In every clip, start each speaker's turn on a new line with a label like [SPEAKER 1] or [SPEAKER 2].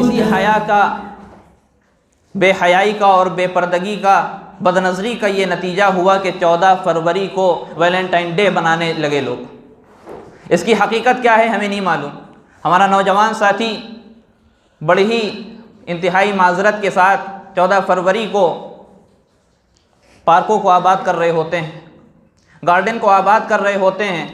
[SPEAKER 1] इसी हया का, बेहयाई का और बेपर्दगी का, बदनज़री का ये नतीजा हुआ कि 14 फरवरी को वैलेंटाइन डे बनाने लगे लोग। इसकी हकीकत क्या है हमें नहीं मालूम। हमारा नौजवान साथी बड़ी ही इंतहाई माजरत के साथ 14 फरवरी को पार्कों को आबाद कर रहे होते हैं, गार्डन को आबाद कर रहे होते हैं।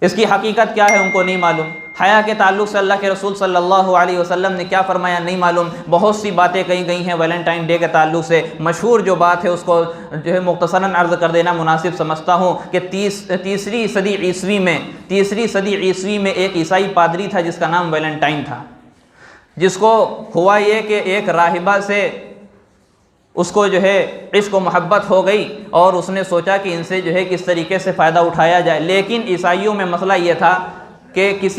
[SPEAKER 1] इसकी हकीकत क्या है उनको नहीं मालूम। हया के ताल्लुक़ से अल्लाह के रसूल सल्लल्लाहु अलैहि वसल्लम ने क्या फरमाया नहीं मालूम। बहुत सी बातें कही गई हैं वैलेंटाइन डे के ताल्लुक़ से। मशहूर जो बात है उसको जो है मुख्तसरन अर्ज़ कर देना मुनासिब समझता हूँ कि तीसरी सदी ईस्वी में एक ईसाई पादरी था जिसका नाम वैलेंटाइन था। जिसको हुआ ये कि एक राहिबा से उसको जो है इश्क व मोहब्बत हो गई और उसने सोचा कि इनसे जो है किस तरीके से फ़ायदा उठाया जाए। लेकिन ईसाइयों में मसला ये था कि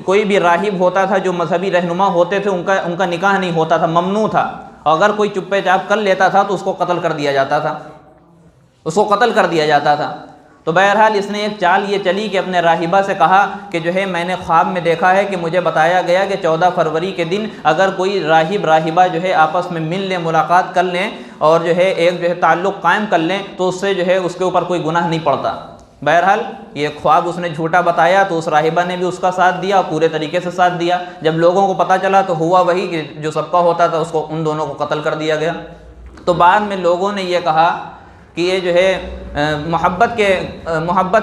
[SPEAKER 1] कोई भी राहिब होता था जो मजहबी रहनुमा होते थे उनका निकाह नहीं होता था, ममनू था। अगर कोई चुप्पे चाप कर लेता था तो उसको कत्ल कर दिया जाता था। तो बहरहाल इसने एक चाल ये चली कि अपने राहिबा से कहा कि जो है मैंने ख्वाब में देखा है कि मुझे बताया गया कि 14 फरवरी के दिन अगर कोई राहिब राहिबा जो है आपस में मिल लें, मुलाकात कर लें और जो है एक जो है ताल्लुक़ कायम कर लें तो उससे जो है उसके ऊपर कोई गुनाह नहीं पड़ता। बहरहाल ये ख्वाब उसने झूठा बताया तो उस राहिबा ने भी उसका साथ दिया, पूरे तरीके से साथ दिया। जब लोगों को पता चला तो हुआ वही कि जो सबका होता था उसको उन दोनों को कत्ल कर दिया गया। तो बाद में लोगों ने ये कहा कि ये जो है मोहब्बत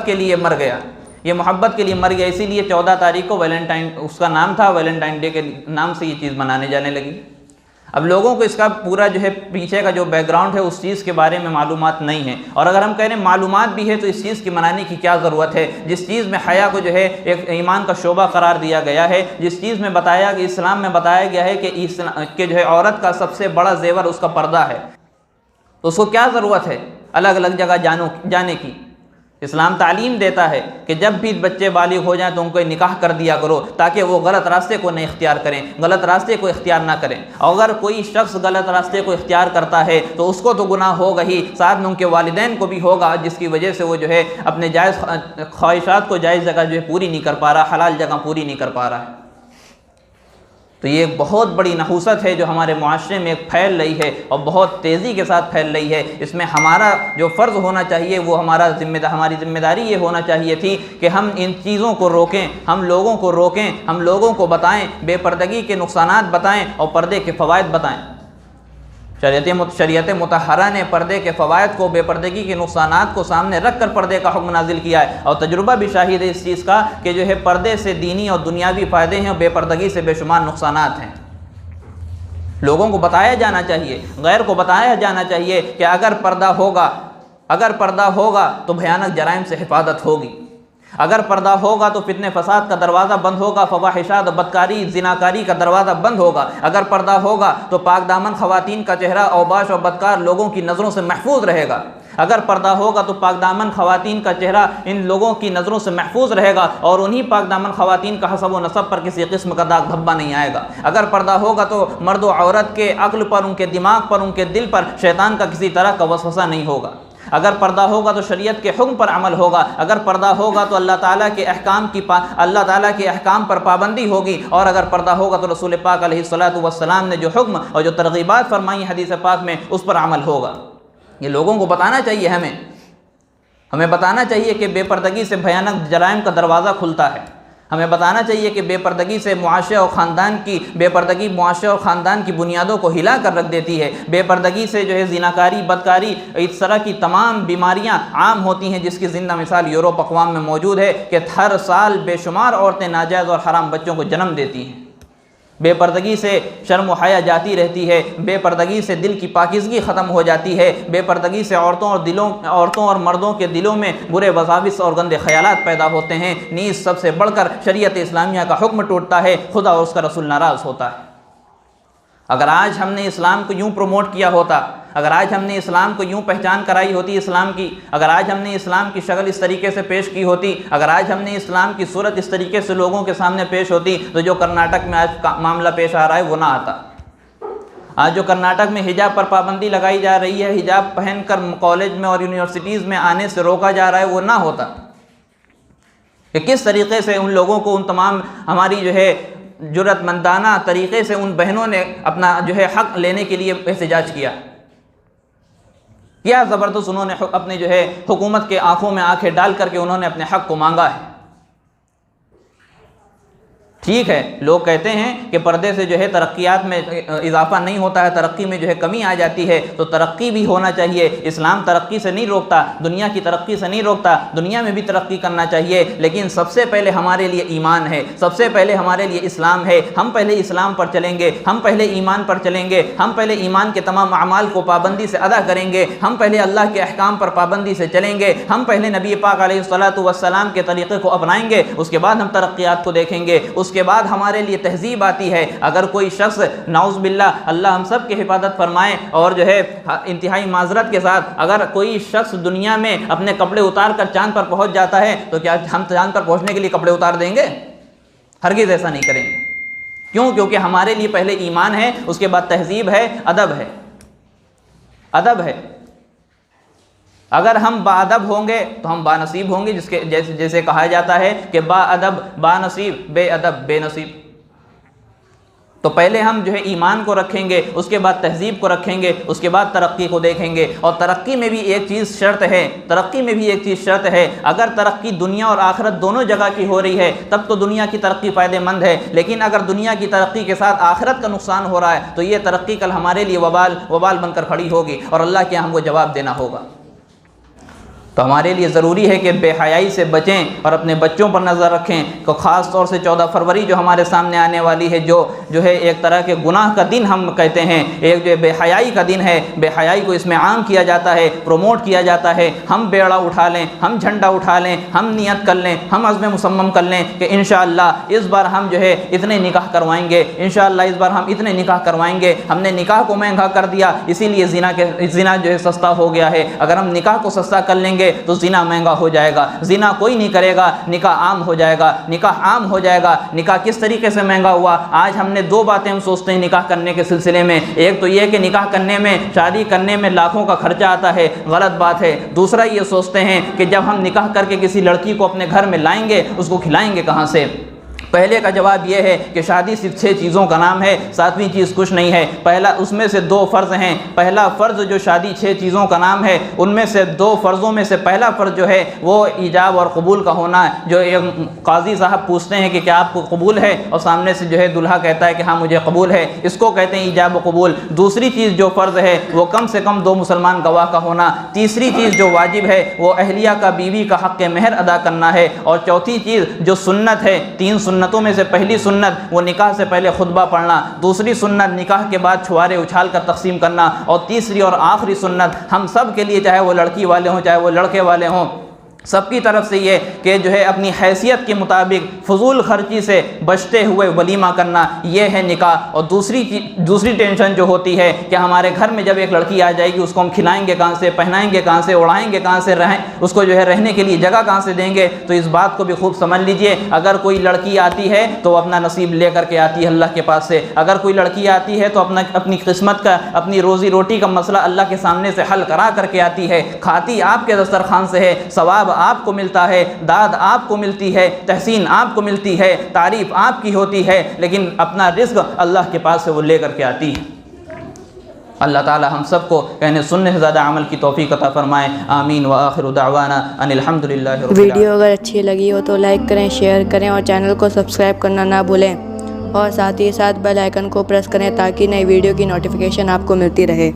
[SPEAKER 1] के लिए मर गया, ये मोहब्बत के लिए मर गया, इसीलिए 14 तारीख को वैलेंटाइन उसका नाम था, वैलेंटाइन डे के नाम से ये चीज़ मनाने जाने लगी। अब लोगों को इसका पूरा जो है पीछे का जो बैकग्राउंड है उस चीज़ के बारे में मालूमात नहीं है। और अगर हम कह रहे हैं मालूमात भी है तो इस चीज़ की मनाने की क्या ज़रूरत है। जिस चीज़ में हया को जो है एक ईमान का शोबा करार दिया गया है, जिस चीज़ में बताया कि इस्लाम में बताया गया है कि जो है औरत का सबसे बड़ा जेवर उसका पर्दा है, तो उसको क्या ज़रूरत है अलग अलग जगह जाने की। इस्लाम तालीम देता है कि जब भी बच्चे बालिग हो जाएं तो उनको निकाह कर दिया करो ताकि वो गलत रास्ते को नहीं इख्तियार करें, गलत रास्ते को इख्तियार ना करें। अगर कोई शख्स गलत रास्ते को इख्तियार करता है तो उसको तो गुनाह होगा ही, साथ में उनके वालिदैन को भी होगा, जिसकी वजह से वो जो है अपने जायज़ ख्वाहिशात को जायज़ जगह जो है पूरी नहीं कर पा रहा, हलाल जगह पूरी नहीं कर पा रहा है। तो ये एक बहुत बड़ी नहूसत है जो हमारे मुआशरे में फैल रही है और बहुत तेज़ी के साथ फैल रही है। इसमें हमारा जो फ़र्ज़ होना चाहिए वो हमारी ज़िम्मेदारी ये होना चाहिए थी कि हम इन चीज़ों को रोकें, हम लोगों को रोकें, हम लोगों को बताएं, बेपर्दगी के नुकसानात बताएं और पर्दे के फ़वाइद बताएं। शरीयत मुतहरा ने पर्दे के फ़वाइद को, बेपर्दगी के नुकसानात को सामने रख कर पर्दे का हुक्म नाजिल किया है। और तजुर्बा भी शाहिद है इस चीज़ का कि जो है पर्दे से दीनी और दुनियावी फ़ायदे हैं और बेपर्दगी से बेशुमार नुकसानात हैं। लोगों को बताया जाना चाहिए, गैर को बताया जाना चाहिए कि अगर पर्दा होगा तो भयानक जराइम से हिफाजत होगी, अगर पर्दा होगा तो फितने फसाद का दरवाज़ा बंद होगा, फवाहिशात, बदकारी, जिनाकारी का दरवाज़ा बंद होगा। अगर पर्दा होगा तो पाक दामन ख़वातीन का चेहरा औबाश और बदकार लोगों की नज़रों से महफूज रहेगा। अगर पर्दा होगा तो पाक दामन ख़वातीन का चेहरा इन लोगों की नज़रों से महफूज रहेगा और उन्हीं पाक दामन ख़वातीन का हसब व नसब पर किसी किस्म का दाग धब्बा नहीं आएगा। अगर पर्दा होगा तो मर्द व औरत के अक्ल पर, उनके दिमाग पर, उनके दिल पर शैतान का किसी तरह का वसवसा नहीं होगा। अगर पर्दा होगा तो शरीयत के हुक्म पर अमल होगा। अगर पर्दा होगा तो अल्लाह ताला के अहकाम पर पाबंदी होगी। और अगर पर्दा होगा तो रसूल पाक अलैहिस्सलातु वस्सलाम ने जो हुक्म और जो तरगीबात फरमाई हदीस पाक में उस पर अमल होगा। ये लोगों को बताना चाहिए, हमें बताना चाहिए कि बेपर्दगी से भयानक जराइम का दरवाज़ा खुलता है। हमें बताना चाहिए कि बेपर्दगी से मुआशरे और ख़ानदान की बुनियादों को हिला कर रख देती है। बेपर्दगी से जो है ज़िनाकारी, बदकारी, इस तरह की तमाम बीमारियां आम होती हैं जिसकी ज़िंदा मिसाल यूरोप अक़वाम में मौजूद है कि हर साल बेशुमार औरतें नाजायज़ और हराम बच्चों को जन्म देती हैं। बेपर्दगी से शर्म व हया जाती रहती है, बेपर्दगी से दिल की पाकीज़गी ख़त्म हो जाती है, बेपर्दगी से औरतों और मर्दों के दिलों में बुरे वसाविस और गंदे ख़यालात पैदा होते हैं। नीज़ सबसे बढ़कर शरीयत इस्लामिया का हुक्म टूटता है, खुदा और उसका रसूल नाराज़ होता है। अगर आज हमने इस्लाम को यूँ प्रमोट किया होता, अगर आज हमने इस्लाम को यूँ पहचान कराई होती इस्लाम की, अगर आज हमने इस्लाम की शक्ल इस तरीके से पेश की होती, अगर आज हमने इस्लाम की सूरत इस तरीके से लोगों के सामने पेश होती, तो जो कर्नाटक में आज मामला पेश आ रहा है वो ना आता। आज जो कर्नाटक में हिजाब पर पाबंदी लगाई जा रही है, हिजाब पहनकर कॉलेज में और यूनिवर्सिटीज़ में आने से रोका जा रहा है, वो ना होता कि किस तरीक़े से उन लोगों को, उन तमाम हमारी जो है जुर्रतमंदाना तरीक़े से उन बहनों ने अपना जो है हक़ लेने के लिए एहतजाज किया। क्या ज़बरदस्त उन्होंने अपने जो है हुकूमत के आंखों में आंखें डाल करके उन्होंने अपने हक़ को मांगा है। ठीक है, लोग कहते हैं कि पर्दे से जो है तरक्यात में इजाफा नहीं होता है, तरक्की में जो है कमी आ जाती है, तो तरक्की भी होना चाहिए। इस्लाम तरक्की से नहीं रोकता, दुनिया की तरक्की से नहीं रोकता, दुनिया में भी तरक्की करना चाहिए, लेकिन सबसे पहले हमारे लिए ईमान है, सबसे पहले हमारे लिए इस्लाम है। हम पहले इस्लाम पर चलेंगे, हम पहले ईमान पर चलेंगे, हम पहले ईमान के तमाम अमाल को पाबंदी से अदा करेंगे, हम पहले अल्लाह के अहकाम पर पाबंदी से चलेंगे, हम पहले नबी पाक अलैहिस्सलातु वस्सलाम के तरीक़े को अपनाएंगे, उसके बाद हम तरक्यात को देखेंगे। उसके बाद हमारे लिए तहजीब आती है। अगर कोई शख्स नाउज़ बिल्लाह, अल्लाह हम सब की हिफाजत फरमाए, और जो है इंतहाई माजरत के साथ अगर कोई शख्स दुनिया में अपने कपड़े उतार कर चांद पर पहुंच जाता है, तो क्या हम चांद पर पहुंचने के लिए कपड़े उतार देंगे? हरगिज़ ऐसा नहीं करेंगे। क्यों? क्योंकि हमारे लिए पहले ईमान है, उसके बाद तहजीब है, अदब है, अदब है। अगर हम बाअदब होंगे तो हम बानसीब होंगे, जिसके जैसे कहा जाता है कि बाअदब बानसीब, बेअदब बेनसीब। तो पहले हम जो है ईमान को रखेंगे, उसके बाद तहजीब को रखेंगे, उसके बाद तरक्की को देखेंगे। और तरक्की में भी एक चीज़ शर्त है, तरक्की में भी एक चीज़ शर्त है। अगर तरक्की दुनिया और आखिरत दोनों जगह की हो रही है तब तो दुनिया की तरक्की फ़ायदेमंद है, लेकिन अगर दुनिया की तरक्की के साथ आखिरत का नुकसान हो रहा है तो ये तरक्की कल हमारे लिए वबाल बनकर खड़ी होगी और अल्लाह के यहाँ हमको जवाब देना होगा। तो हमारे लिए ज़रूरी है कि बेहयाई से बचें और अपने बच्चों पर नज़र रखें। तो ख़ास तौर से 14 फरवरी जो हमारे सामने आने वाली है, जो है एक तरह के गुनाह का दिन हम कहते हैं, एक जो बेहयाई का दिन है। बेहयाई को इसमें आम किया जाता है, प्रोमोट किया जाता है। हम बेड़ा उठा लें, हम झंडा उठा लें, हम नियत कर लें, हम अज़्म मुसम्मम कर लें कि इंशाअल्लाह इस बार हम जो है इतने निकाह करवाएंगे, इंशाअल्लाह इस बार हम इतने निकाह करवाएंगे। हमने निकाह को महंगा कर दिया, इसीलिए ज़िना जो है सस्ता हो गया है। अगर हम निकाह को सस्ता कर लेंगे तो ज़िना महंगा हो जाएगा, ज़िना कोई नहीं करेगा, निकाह आम हो जाएगा, निकाह आम हो जाएगा। निकाह किस तरीके से महंगा हुआ? आज हमने दो बातें हम सोचते हैं निकाह करने के सिलसिले में। एक तो ये कि निकाह करने में, शादी करने में लाखों का खर्चा आता है, गलत बात है। दूसरा ये सोचते हैं कि जब हम निकाह करके किसी लड़की को अपने घर में लाएंगे, उसको खिलाएंगे कहाँ से? पहले का जवाब यह है कि शादी सिर्फ 6 चीज़ों का नाम है, 7वीं चीज़ कुछ नहीं है। पहला, उसमें से 2 फ़र्ज़ हैं। पहला फ़र्ज़ जो शादी 6 चीज़ों का नाम है, उनमें से 2 फ़र्ज़ों में से पहला फ़र्ज़ जो है वो ईजाब और कबूल का होना है। जो एक काजी साहब पूछते हैं कि क्या आपको कबूल है, और सामने से जो है दुल्हा कहता है कि हाँ मुझे कबूल है, इसको कहते हैं ईजाब व कबूल। दूसरी चीज़ जो फ़र्ज़ है वो कम से कम 2 मुसलमान गवाह का होना। तीसरी चीज़ जो वाजिब है वो अहलिया का, बीवी का हक़ महर अदा करना है। और चौथी चीज़ जो सुन्नत है, 3 सुन्नतों में से पहली सुन्नत वो निकाह से पहले खुतबा पढ़ना, दूसरी सुन्नत निकाह के बाद छुआरे उछाल कर तकसीम करना, और तीसरी और आखिरी सुन्नत हम सब के लिए, चाहे वो लड़की वाले हों चाहे वो लड़के वाले हों, सबकी तरफ से ये कि जो है अपनी हैसियत के मुताबिक फजूल खर्ची से बचते हुए वलीमा करना, ये है निकाह। और दूसरी टेंशन जो होती है कि हमारे घर में जब एक लड़की आ जाएगी उसको हम खिलाएंगे कहाँ से, पहनाएंगे कहाँ से, उड़ाएंगे कहाँ से, उसको जो है रहने के लिए जगह कहाँ से देंगे। तो इस बात को भी खूब समझ लीजिए। अगर कोई लड़की आती है तो अपना नसीब ले करके आती है अल्लाह के पास से। अगर कोई लड़की आती है तो अपनी किस्मत का, अपनी रोज़ी रोटी का मसला अल्लाह के सामने से हल करा करके आती है। खाती आपके दस्तरखान से है, सवाब आपको मिलता है, दाद आपको मिलती है, तहसीन आपको मिलती है, तारीफ़ आपकी होती है, लेकिन अपना रिज़्क़ अल्लाह के पास से वो ले करके आती है। अल्लाह ताला हम सबको कहने सुनने से ज़्यादा अमल की तौफ़ीक़ अता फ़रमाए। आमीन व आखिरु दावाना अनिल हम्दुलिल्लाहि रब्बिल आलमीन।
[SPEAKER 2] वीडियो अगर अच्छी लगी हो तो लाइक करें, शेयर करें और चैनल को सब्सक्राइब करना ना भूलें, और साथ ही साथ बेल आइकन को प्रेस करें ताकि नई वीडियो की नोटिफिकेशन आपको मिलती रहे।